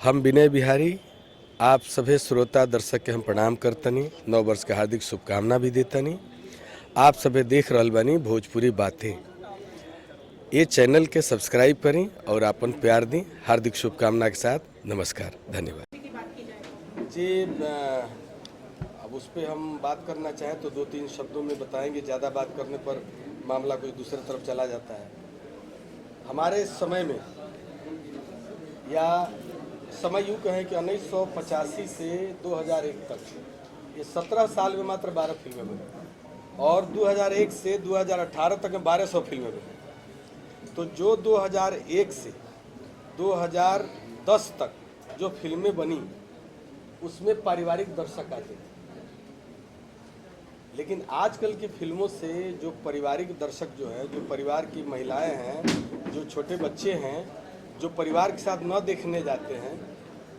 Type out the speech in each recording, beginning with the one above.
हम विनय बिहारी आप सभी श्रोता दर्शक के हम प्रणाम करतनी। नव वर्ष के हार्दिक शुभकामना भी देतनी। आप सभी देख रहल बानी भोजपुरी बातें। ये चैनल के सब्सक्राइब करें और अपन प्यार दें। हार्दिक शुभकामना के साथ नमस्कार, धन्यवाद। जी अब उस पर हम बात करना चाहें तो 2-3 शब्दों में बताएंगे। ज़्यादा बात करने पर मामला कोई दूसरी तरफ चला जाता है। हमारे समय में या समय यूँ कहें कि 1985 से 2001 तक ये 17 साल में मात्र 12 फिल्में बनी और 2001 से 2018 तक में 1200 फिल्में बनी। तो जो 2001 से 2010 तक जो फिल्में बनी उसमें पारिवारिक दर्शक आते थे, लेकिन आजकल की फिल्मों से जो पारिवारिक दर्शक जो है, जो परिवार की महिलाएं हैं, जो छोटे बच्चे हैं, जो परिवार के साथ न देखने जाते हैं,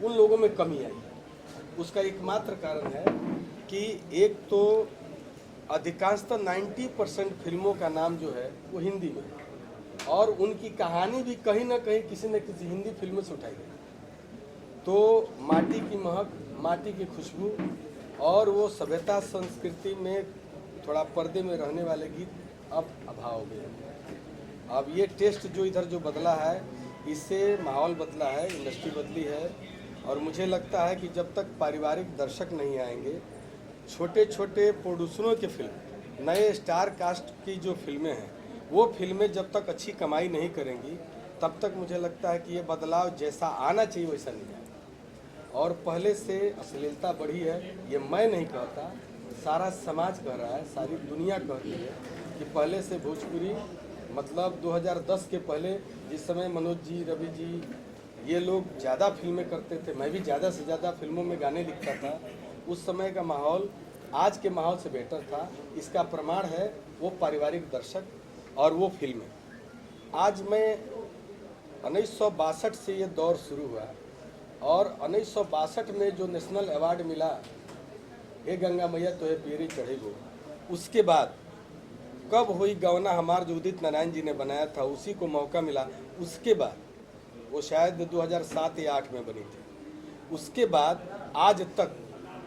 उन लोगों में कमी आई है। उसका एकमात्र कारण है कि एक तो अधिकांशतः 90% फिल्मों का नाम जो है वो हिंदी में है और उनकी कहानी भी कहीं ना कहीं किसी न किसी हिंदी फिल्म से उठाई गई। तो माटी की महक, माटी की खुशबू और वो सभ्यता संस्कृति में थोड़ा पर्दे में रहने वाले गीत अब अभाव हो गए। अब ये टेस्ट जो इधर जो बदला है, इससे माहौल बदला है, इंडस्ट्री बदली है। और मुझे लगता है कि जब तक पारिवारिक दर्शक नहीं आएंगे, छोटे छोटे प्रोड्यूसरों की फिल्म, नए स्टार कास्ट की जो फिल्में हैं, वो फिल्में जब तक अच्छी कमाई नहीं करेंगी, तब तक मुझे लगता है कि ये बदलाव जैसा आना चाहिए वैसा नहीं आएगा। और पहले से अश्लीलता बढ़ी है, ये मैं नहीं कहता, सारा समाज कह रहा है, सारी दुनिया कह रही है कि पहले से भोजपुरी मतलब 2010 के पहले, जिस समय मनोज जी, रवि जी, ये लोग ज़्यादा फिल्में करते थे, मैं भी ज़्यादा से ज़्यादा फिल्मों में गाने लिखता था, उस समय का माहौल आज के माहौल से बेहतर था। इसका प्रमाण है वो पारिवारिक दर्शक और वो फिल्में। आज मैं 1962 से ये दौर शुरू हुआ और 1962 में जो नेशनल अवार्ड मिला, हे गंगा मैया तो है पियरी चढ़े गो, उसके बाद कब हुई गवना हमार जो उदित नारायण जी ने बनाया था, उसी को मौका मिला। उसके बाद वो शायद 2007 या 2008 में बनी थी। उसके बाद आज तक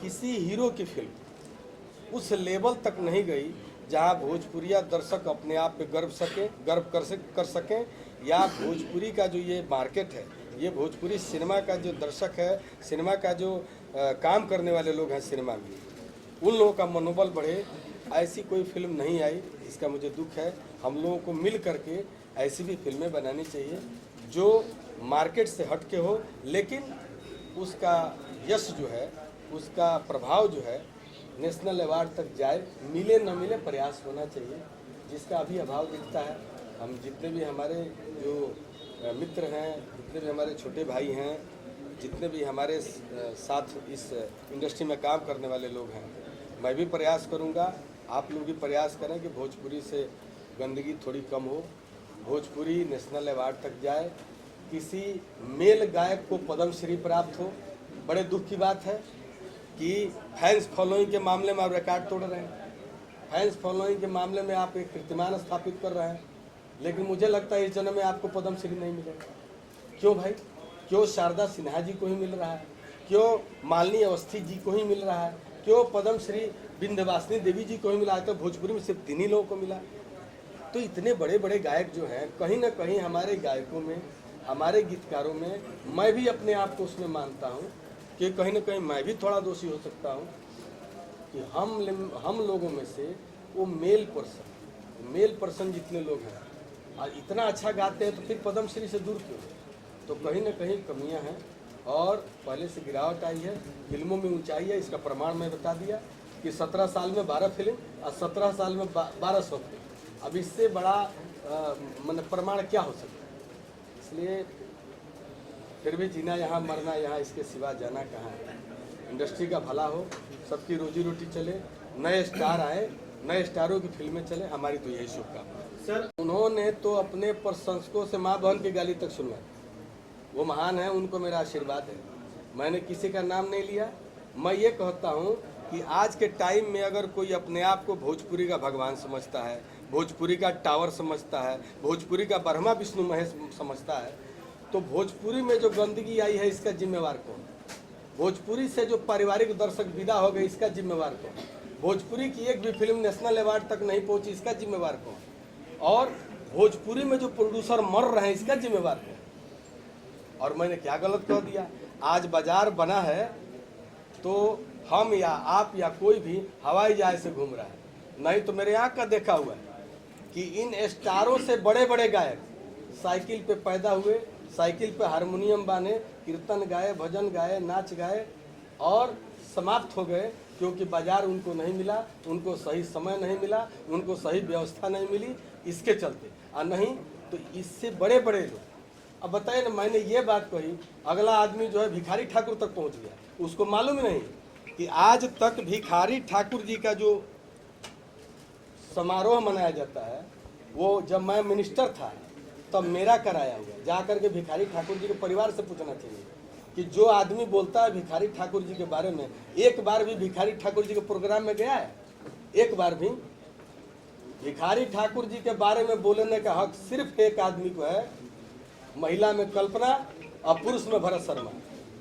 किसी हीरो की फिल्म उस लेवल तक नहीं गई जहां भोजपुरिया दर्शक अपने आप पे गर्व कर सकें या भोजपुरी का जो ये मार्केट है, ये भोजपुरी सिनेमा का जो दर्शक है, सिनेमा का जो काम करने वाले लोग हैं सिनेमा में, उन लोगों का मनोबल बढ़े। ऐसी कोई फिल्म नहीं आई, इसका मुझे दुख है। हम लोगों को मिल करके ऐसी भी फिल्में बनानी चाहिए जो मार्केट से हट के हो, लेकिन उसका यश जो है, उसका प्रभाव जो है नेशनल अवार्ड तक जाए। मिले न मिले प्रयास होना चाहिए, जिसका अभी अभाव दिखता है। हम जितने भी हमारे जो मित्र हैं, जितने भी हमारे छोटे भाई हैं, जितने भी हमारे साथ इस इंडस्ट्री में काम करने वाले लोग हैं, मैं भी प्रयास करूंगा, आप लोग भी प्रयास करें कि भोजपुरी से गंदगी थोड़ी कम हो, भोजपुरी नेशनल अवार्ड तक जाए, किसी मेल गायक को पद्म श्री प्राप्त हो। बड़े दुख की बात है कि फैंस फॉलोइंग के मामले में आप रिकॉर्ड तोड़ रहे हैं, फैंस फॉलोइंग के मामले में आप एक कीर्तिमान स्थापित कर रहे हैं, लेकिन मुझे लगता है इस जन्म में आपको पद्म श्री नहीं मिलेगा। क्यों भाई? क्यों शारदा सिन्हा जी को ही मिल रहा है? क्यों मालिनी अवस्थी जी को ही मिल रहा है? क्यों पद्म श्री विंध्यवासिनी देवी जी को ही मिला है? तो भोजपुरी में सिर्फ 3 ही लोगों को मिला। तो इतने बड़े बड़े गायक जो हैं, कहीं ना कहीं हमारे गायकों में, हमारे गीतकारों में, मैं भी अपने आप को उसमें मानता हूँ कि कहीं ना कहीं मैं भी थोड़ा दोषी हो सकता हूँ कि हम लोगों में से वो मेल पर्सन जितने लोग हैं और इतना अच्छा गाते हैं, तो फिर पद्म श्री से दूर क्यों? तो कहीं ना कहीं कमियां हैं और पहले से गिरावट आई है। फिल्मों में ऊंचाई है, इसका प्रमाण मैं बता दिया कि 17 साल में 12 फिल्म और 17 साल में 1200 फिल्म। अब इससे बड़ा प्रमाण क्या हो सकता है? इसलिए फिर भी जीना यहाँ, मरना यहाँ, इसके सिवा जाना कहाँ है। इंडस्ट्री का भला हो, सबकी रोजी रोटी चले, नए स्टार आए, नए स्टारों की फिल्में चले, हमारी तो यही शुभकामना। सर, उन्होंने तो अपने प्रशंसकों से माँ बहन की गाली तक सुनवाई। वो महान है, उनको मेरा आशीर्वाद है। मैंने किसी का नाम नहीं लिया। मैं ये कहता हूँ कि आज के टाइम में अगर कोई अपने आप को भोजपुरी का भगवान समझता है, भोजपुरी का टावर समझता है, भोजपुरी का ब्रह्मा विष्णु महेश समझता है, तो भोजपुरी में जो गंदगी आई है इसका जिम्मेवार कौन? भोजपुरी से जो पारिवारिक दर्शक विदा हो गए इसका जिम्मेवार कौन? भोजपुरी की एक भी फिल्म नेशनल अवार्ड तक नहीं पहुंची इसका जिम्मेवार कौन? और भोजपुरी में जो प्रोड्यूसर मर रहे हैं इसका जिम्मेवार कौन? और मैंने क्या गलत कह दिया? आज बाजार बना है तो हम या आप या कोई भी हवाई जहाज से घूम रहा है, नहीं तो मेरे आँख का देखा हुआ है कि इन स्टारों से बड़े बड़े गायक साइकिल पे पैदा हुए, साइकिल पे हारमोनियम बाने, कीर्तन गाए, भजन गाए, नाच गाए और समाप्त हो गए क्योंकि बाजार उनको नहीं मिला, उनको सही समय नहीं मिला, उनको सही व्यवस्था नहीं मिली, इसके चलते। और नहीं तो इससे बड़े बड़े लोग, अब बताइए ना, मैंने ये बात कही, अगला आदमी जो है भिखारी ठाकुर तक पहुंच गया, उसको मालूम ही नहीं कि आज तक भिखारी ठाकुर जी का जो समारोह मनाया जाता है वो जब मैं मिनिस्टर था तब मेरा कराया हुआ। जा करके भिखारी ठाकुर जी के परिवार से पूछना चाहिए कि जो आदमी बोलता है भिखारी ठाकुर जी के बारे में, एक बार भी भिखारी ठाकुर जी के प्रोग्राम में गया है? एक बार भी? भिखारी ठाकुर जी के बारे में बोलने का हक सिर्फ एक आदमी को है, महिला में कल्पना और पुरुष में भरत शर्मा।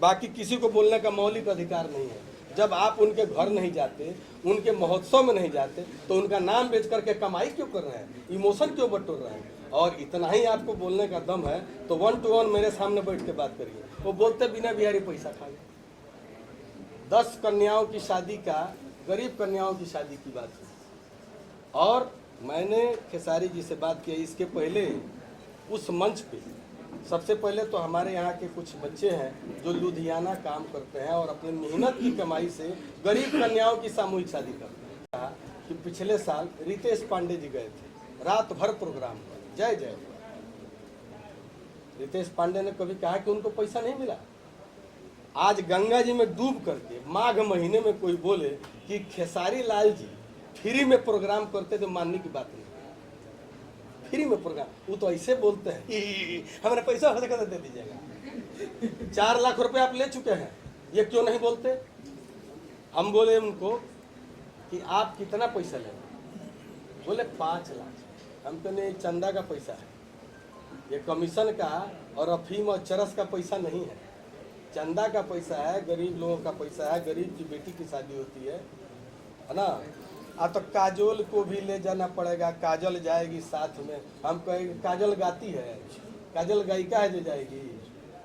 बाकी किसी को बोलने का मौलिक अधिकार नहीं है। जब आप उनके घर नहीं जाते, उनके महोत्सव में नहीं जाते, तो उनका नाम बेच करके कमाई क्यों कर रहे हैं, इमोशन क्यों बटोर रहे हैं? और इतना ही आपको बोलने का दम है तो 1 to 1 मेरे सामने बैठ के बात करिए। वो बोलते बिना बिहारी पैसा खा गए। 10 कन्याओं की शादी का, गरीब कन्याओं की शादी की बात है। और मैंने खेसारी जी से बात की, इसके पहले उस मंच पे सबसे पहले तो हमारे यहाँ के कुछ बच्चे हैं जो लुधियाना काम करते हैं और अपनी मेहनत की कमाई से गरीब कन्याओं की सामूहिक शादी करते हैं। कहा कि पिछले साल रितेश पांडे जी गए थे, रात भर प्रोग्राम हुआ, जय जय। रितेश पांडे ने कभी कहा कि उनको पैसा नहीं मिला? आज गंगा जी में डूब करके माघ महीने में कोई बोले कि खेसारी लाल जी फ्री में प्रोग्राम करते तो मानने की बात नहीं। फ्री में प्रोग्राम, वो तो ऐसे बोलते हैं हमारे पैसा हो सके तो दे दीजिएगा। 4 लाख रुपए आप ले चुके हैं, ये क्यों नहीं बोलते? हम बोले उनको कि आप कितना पैसा ले? बोले 5 लाख। हम कहने चंदा का पैसा है, ये कमीशन का और अफीम और चरस का पैसा नहीं है, चंदा का पैसा है, गरीब लोगों का पैसा है, गरीब की बेटी की शादी होती है ना। तो काजोल को भी ले जाना पड़ेगा, काजल जाएगी साथ में। हम कहेंगे काजल गाती है, काजल गायिका है जो जाएगी,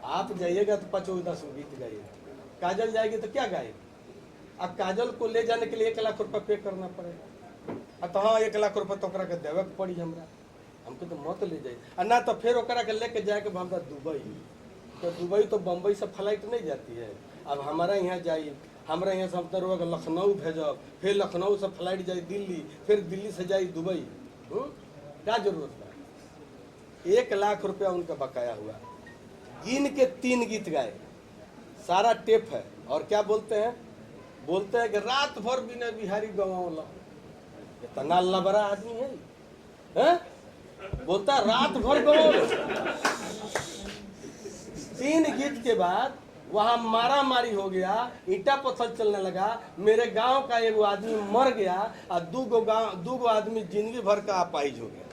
आप जाइएगा तो 5-10 गीत गाइएगा, काजल जाएगी तो क्या गाएगी? अब काजल को ले जाने के लिए 1 लाख रुपये पे करना पड़ेगा। तो हाँ 1 लाख रुपये तो ओकरा के देवे के पड़ी हमरा, हमको तो मत ले जाए। ना तो फिर ओकरा के लेके जाके भावता दुबई, तो दुबई तो बम्बई से फ्लाइट नहीं जाती है। अब हमारा यहाँ जाइए, हमारे यहाँ से हम तो लखनऊ भेजब, फिर लखनऊ से फ्लाइट जाए दिल्ली, फिर दिल्ली से जाए दुबई, क्या जरूरत है? 1 लाख रुपया उनका बकाया हुआ। गिन के 3 गीत गाए, सारा टेप है। और क्या बोलते हैं? बोलते हैं कि रात भर बिना बिहारी गवाओ। इतना लबरा आदमी है? बोलता रात भर गवाओ। 3 गीत के बाद वहाँ मारा मारी हो गया, ईटा पत्थर चलने लगा, मेरे गांव का एगो आदमी मर गया और 2 आदमी जिंदगी भर का अपाहिज हो गया।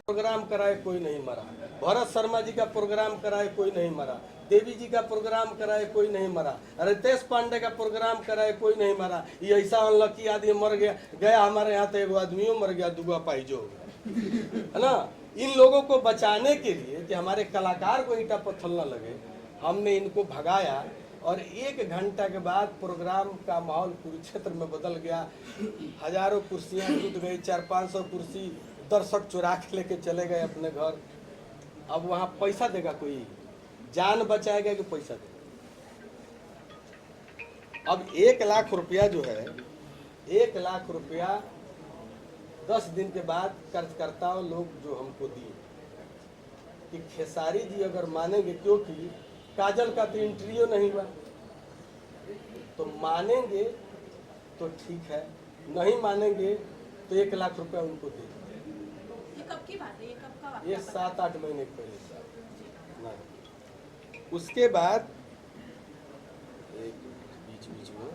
प्रोग्राम कराए कोई नहीं मरा, भरत शर्मा जी का प्रोग्राम कराए कोई नहीं मरा, देवी जी का प्रोग्राम कराए कोई नहीं मरा, रितेश पांडे का प्रोग्राम कराए कोई नहीं मरा। ये ऐसा अनलकी आदमी मर गया हमारे यहाँ तो एगो आदमियों मर गया, 2 अपाहिज हो गया, है ना। इन लोगों को बचाने के लिए कि हमारे कलाकार को ईटा पत्थर न लगे, हमने इनको भगाया। और 1 घंटा के बाद प्रोग्राम का माहौल कुरुक्षेत्र में बदल गया। हजारों कुर्सियां टूट गई, 400-500 कुर्सी दर्शक चुरा के लेके चले गए अपने घर। अब वहाँ पैसा देगा कोई? जान बचाएगा कि पैसा देगा? अब 1 लाख रुपया जो है, 1 लाख रुपया 10 दिन के बाद कार्यकर्ताओं लोग जो हमको दिए कि खेसारी जी अगर मानेंगे, क्योंकि काजल का तो इंटरव्यू नहीं हुआ, तो मानेंगे तो ठीक है, नहीं मानेंगे तो 1 लाख रुपया उनको दे। ये कब की बात है? ये कब का? ये 7-8 महीने पहले नहीं। उसके बाद बीच में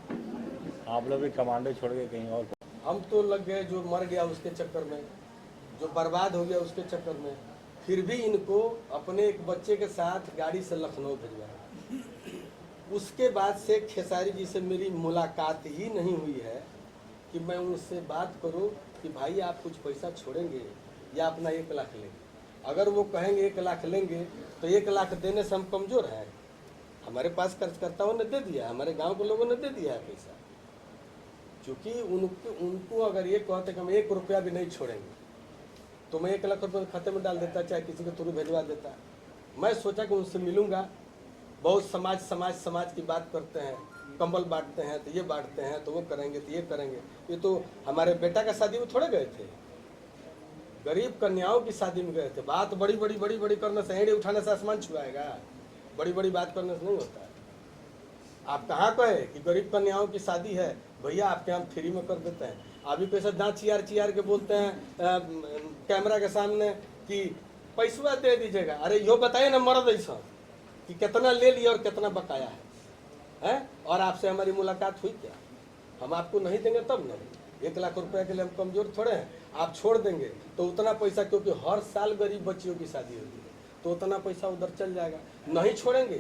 आप लोग भी कमांडो छोड़ के कहीं और? हम तो लग गए जो मर गया उसके चक्कर में, जो बर्बाद हो गया उसके चक्कर में। फिर भी इनको अपने एक बच्चे के साथ गाड़ी से लखनऊ भिजवाया। उसके बाद से खेसारी जी से मेरी मुलाकात ही नहीं हुई है कि मैं उनसे बात करूं कि भाई आप कुछ पैसा छोड़ेंगे या अपना 1 लाख लेंगे। अगर वो कहेंगे 1 लाख लेंगे तो 1 लाख देने से हम कमज़ोर हैं। हमारे पास कर्जकर्ताओं ने दे दिया, हमारे गांव के लोगों ने दे दिया है पैसा। क्योंकि उनको अगर ये कहते कि हम 1 रुपया भी नहीं छोड़ेंगे तो मैं 1 लाख रुपये खाते में डाल देता, चाहे किसी के थ्रू भिजवा देता। मैं सोचा कि उनसे मिलूंगा। बहुत समाज की बात करते हैं, कंबल बांटते हैं तो ये बांटते हैं, तो वो करेंगे तो ये करेंगे। ये तो हमारे बेटा का शादी में थोड़े गए थे, गरीब कन्याओं की शादी में गए थे। बात बड़ी बड़ी करने से, हेड़ी उठाने से आसमान छुआएगा? बड़ी बड़ी बात करने से नहीं होता है। आप कहाँ कहे कि गरीब कन्याओं की शादी है, भैया आपके हम फ्री में कर देते हैं। अभी पैसा दांत चियार के बोलते हैं कैमरा के सामने कि पैसा दे दीजिएगा। अरे यो बताइए ना मर्द ऐसा कि कितना ले लिया और कितना बकाया है? और आपसे हमारी मुलाकात हुई क्या? हम आपको नहीं देंगे तब नहीं। 1 लाख रुपए के लिए हम कमजोर थोड़े हैं। आप छोड़ देंगे तो उतना पैसा, क्योंकि हर साल गरीब बच्चियों की शादी होती है, तो उतना पैसा उधर चल जाएगा। नहीं छोड़ेंगे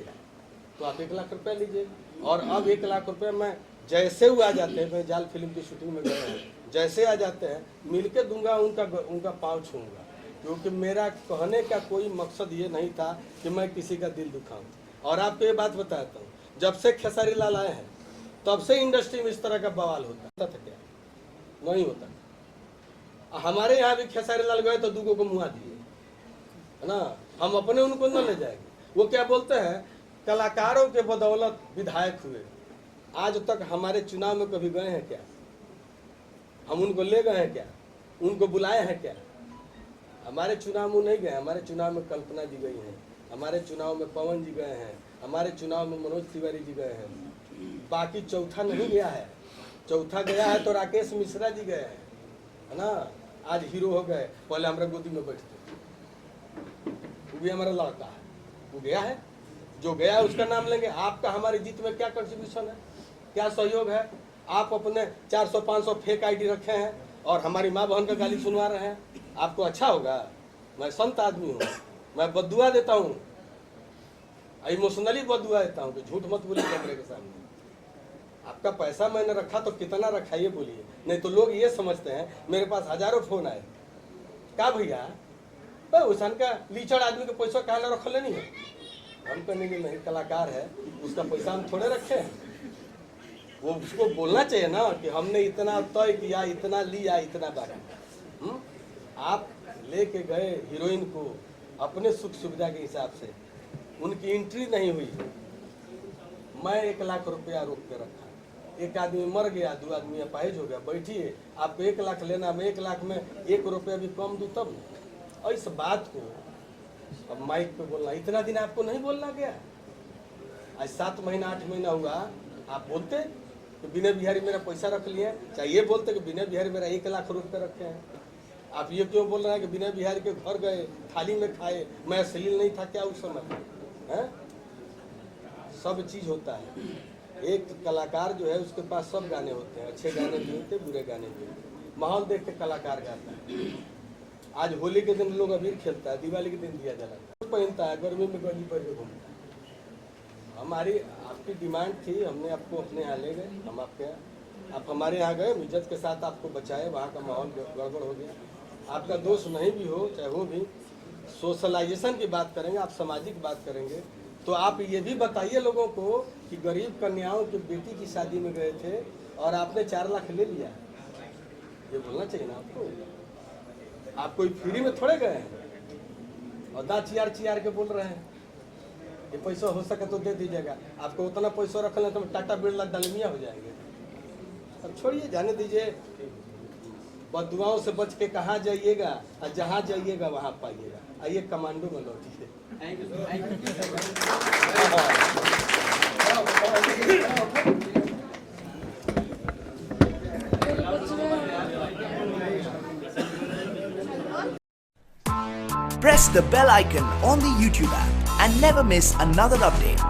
तो आप 1 लाख रुपए लीजिए। और अब 1 लाख रुपए में जैसे वो आ जाते हैं, मैं जाल फिल्म की शूटिंग में गए हैं, जैसे आ जाते हैं मिल के दूंगा, उनका पाँव छूँगा। क्योंकि मेरा कहने का कोई मकसद ये नहीं था कि मैं किसी का दिल दुखाऊं। और आपको ये बात बताता हूँ, जब से खेसारी लाल आए हैं तब से इंडस्ट्री में इस तरह का बवाल होता था क्या? नहीं होता। हमारे यहाँ भी खेसारी लाल गए तो दूगों को मुआ दिए, है ना। हम अपने उनको न ले जाएंगे। वो क्या बोलते हैं, कलाकारों के बदौलत विधायक हुए। आज तक हमारे चुनाव में कभी गए हैं क्या? हम उनको ले गए हैं क्या? उनको बुलाए हैं क्या? हमारे चुनाव में नहीं गए। हमारे चुनाव में कल्पना जी गई हैं, हमारे चुनाव में पवन जी गए हैं, हमारे चुनाव में मनोज तिवारी जी गए हैं। बाकी चौथा नहीं गया है। चौथा गया है तो राकेश मिश्रा जी गए हैं, है ना। आज हीरो हो गए, पहले हमारे गोदी में बैठते, वो भी हमारा लड़का है, वो गया है। जो गया है उसका नाम लेंगे। आपका हमारी जीत में क्या कंट्रीब्यूशन है, क्या सहयोग है? आप अपने 400-500 फेक आईडी रखे हैं और हमारी माँ बहन का गाली सुनवा रहे हैं। आपको अच्छा होगा? मैं संत आदमी हूँ, मैं बद्दुआ देता हूँ, इमोशनली बद्दुआ देता हूँ कि झूठ मत बोलिए कैमरे के सामने। आपका पैसा मैंने रखा तो कितना रखा ये बोलिए, नहीं तो लोग ये समझते हैं मेरे पास हजारों फोन आए का भैया उसान का लीचड़ आदमी के पैसा कहला रख ले नहीं है। हम कहेंगे नहीं, कलाकार है, उसका पैसा हम थोड़े रखे हैं। वो उसको बोलना चाहिए ना कि हमने इतना तय किया, इतना लिया, इतना बाकी। आप लेके गए हीरोइन को अपने सुख सुविधा के हिसाब से, उनकी एंट्री नहीं हुई। मैं 1 लाख रुपया रोक के रखा। एक आदमी मर गया, 2 आदमी अपाहिज हो गया, बैठिए आपको 1 लाख लेना, मैं 1 लाख में 1 रुपया भी कम दूँ तब। और इस बात को अब माइक पे बोलना, इतना दिन आपको नहीं बोलना गया? आज 7 महीना 8 महीना हुआ, आप बोलते कि विनय बिहारी मेरा पैसा रख लिए, चाहे ये बोलते कि विनय बिहारी मेरा 1 लाख रुपये रखे हैं। आप ये क्यों बोल रहे हैं कि विनय बिहारी के घर गए, थाली में खाए, मैं अश्लील नहीं था क्या उस समय? है सब चीज होता है। एक कलाकार जो है उसके पास सब गाने होते हैं, अच्छे गाने भी होते हैं, बुरे गाने भी होते हैं। माहौल देख के कलाकार गाता है। आज होली के दिन लोग अबीर खेलता है, दिवाली के दिन दिया जलाता है, पहनता है, गर्मी में गंजी पहन के घूमता है। हमारी आपकी डिमांड थी, हमने आपको अपने यहाँ ले गए। हम आपके यहाँ, आप हमारे यहाँ गए, इज्जत के साथ आपको बचाए। वहाँ का माहौल गड़बड़ हो गया। आपका दोस्त नहीं भी हो, चाहे वो भी, सोशलाइजेशन की बात करेंगे, आप सामाजिक बात करेंगे, तो आप ये भी बताइए लोगों को कि गरीब कन्याओं की बेटी की शादी में गए थे और आपने 4 लाख ले लिया। ये बोलना चाहिए ना आपको। आप कोई फ्री में थोड़े गए हैं और दांत चियार के बोल रहे हैं ये पैसा हो सके तो दे दीजिएगा। आपको उतना पैसा रख लें तो टाटा बिरला दलमिया हो जाएंगे। अब छोड़िए, जाने दीजिए। बदुआओं से बच के कहाँ जाइएगा, और जहाँ जाइएगा वहाँ पाइएगा। आइए कमांडो में लौटिए। Press the bell icon on the YouTube app and never miss another update.